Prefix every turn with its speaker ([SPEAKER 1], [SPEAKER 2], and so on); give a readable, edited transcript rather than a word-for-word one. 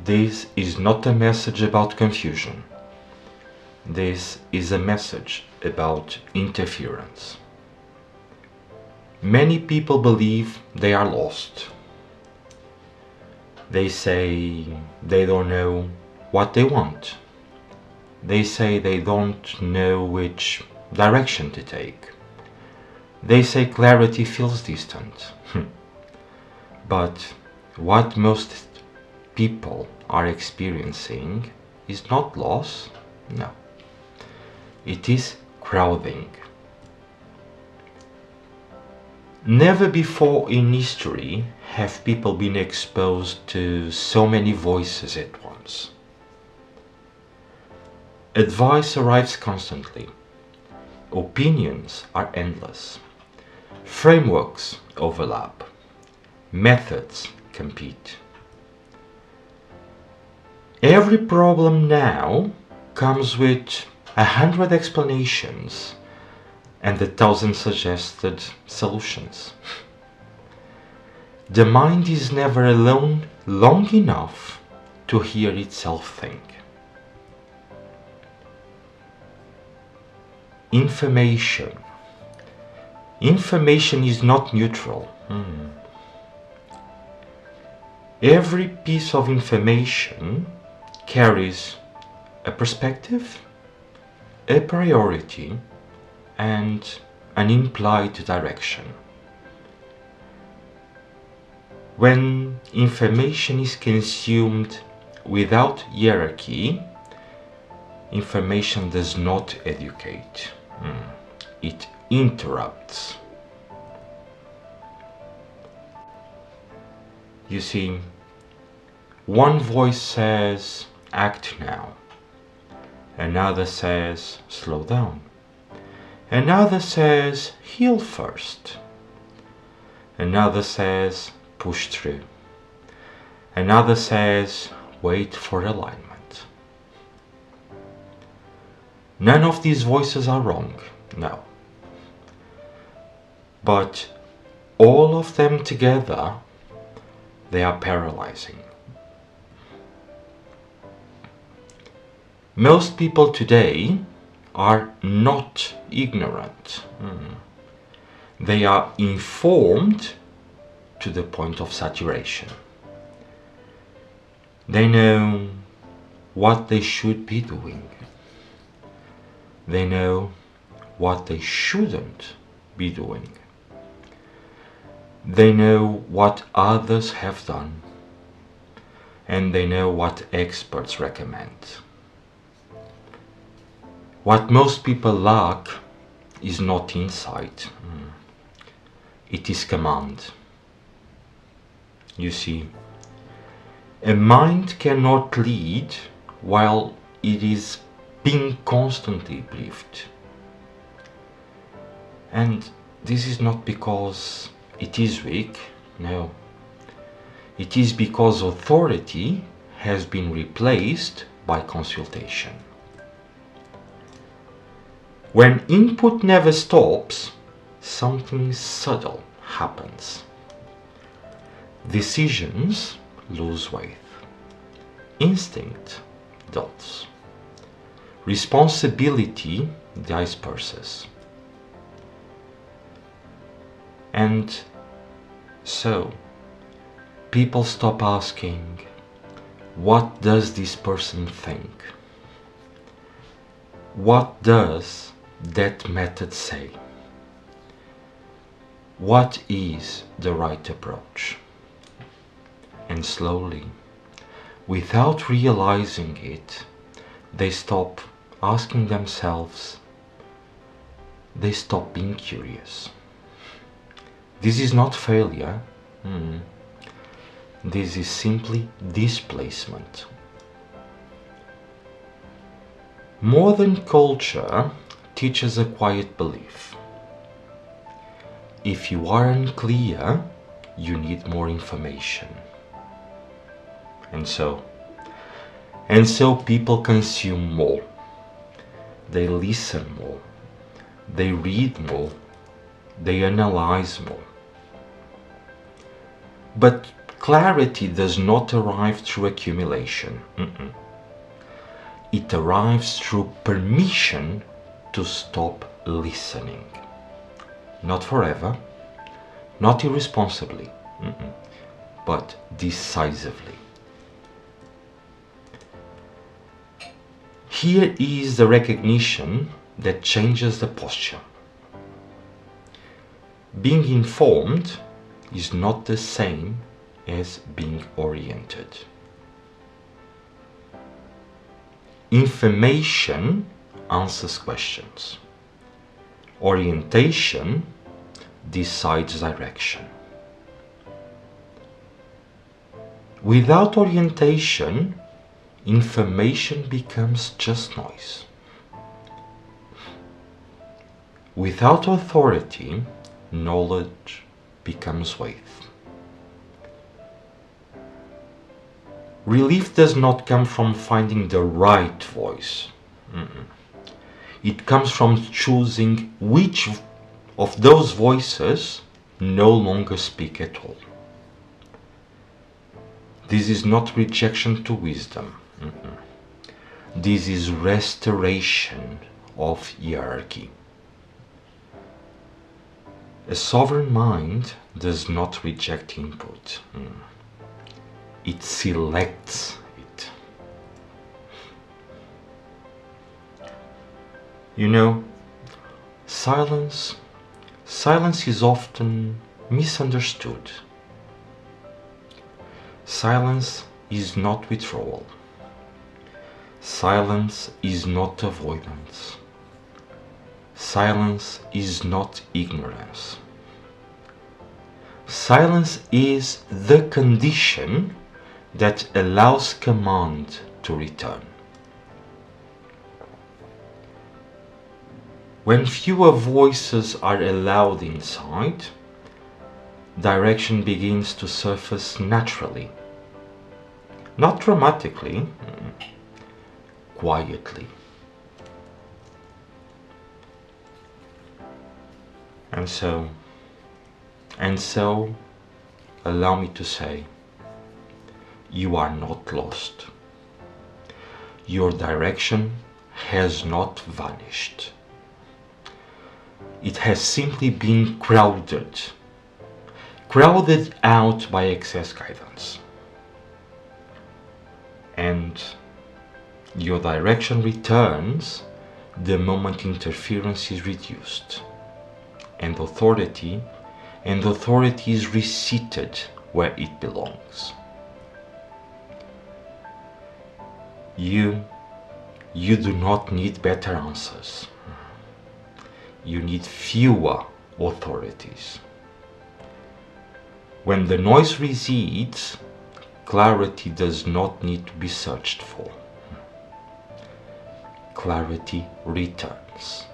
[SPEAKER 1] This is not a message about confusion. This is a message about interference. Many people believe they are lost. They say they don't know what they want. They say they don't know which direction to take. They say clarity feels distant. But what most people are experiencing is not loss, no. It is crowding. Never before in history have people been exposed to so many voices at once. Advice arrives constantly. Opinions are endless. Frameworks overlap. Methods compete. Every problem now comes with 100 explanations and 1,000 suggested solutions. The mind is never alone long enough to hear itself think. Information. Information is not neutral. Every piece of information carries a perspective, a priority, and an implied direction. When information is consumed without hierarchy, information does not educate. It interrupts. You see, one voice says, act now. Another says, slow down. Another says, heal first. Another says, push through. Another says, wait for alignment. None of these voices are wrong, no. But all of them together, they are paralyzing. Most people today are not ignorant. They are informed to the point of saturation. They know what they should be doing. They know what they shouldn't be doing. They know what others have done, and they know what experts recommend. What most people lack is not insight, it is command. You see, a mind cannot lead while it is being constantly briefed. And this is not because it is weak, no. It is because authority has been replaced by consultation. When input never stops, something subtle happens. Decisions lose weight. Instinct dulls. Responsibility disperses. And so, people stop asking, what does this person think? What does that method say? What is the right approach? And slowly, without realizing it, they stop asking themselves, they stop being curious. This is not failure. This is simply displacement. Modern culture teaches a quiet belief. If you are unclear, you need more information. And so people consume more. They listen more. They read more. They analyze more. But Clarity does not arrive through accumulation. It arrives through permission to stop listening. Not forever, not irresponsibly, but decisively. Here is the recognition that changes the posture. Being informed is not the same as being oriented. Information answers questions. Orientation decides direction. Without orientation, information becomes just noise. Without authority, knowledge becomes weight. Relief does not come from finding the right voice. It comes from choosing which of those voices no longer speak at all. This is not rejection to wisdom. This is restoration of hierarchy. A sovereign mind does not reject input. It selects it. You know, silence is often misunderstood. Silence is not withdrawal. Silence is not avoidance. Silence is not ignorance. Silence is the condition that allows command to return. When fewer voices are allowed inside, direction begins to surface naturally. Not dramatically, quietly. And so, allow me to say, you are not lost. Your direction has not vanished. It has simply been crowded out by excess guidance. And your direction returns the moment interference is reduced and authority is reseated where it belongs. You do not need better answers. You need fewer authorities. When the noise recedes, clarity does not need to be searched for. Clarity returns.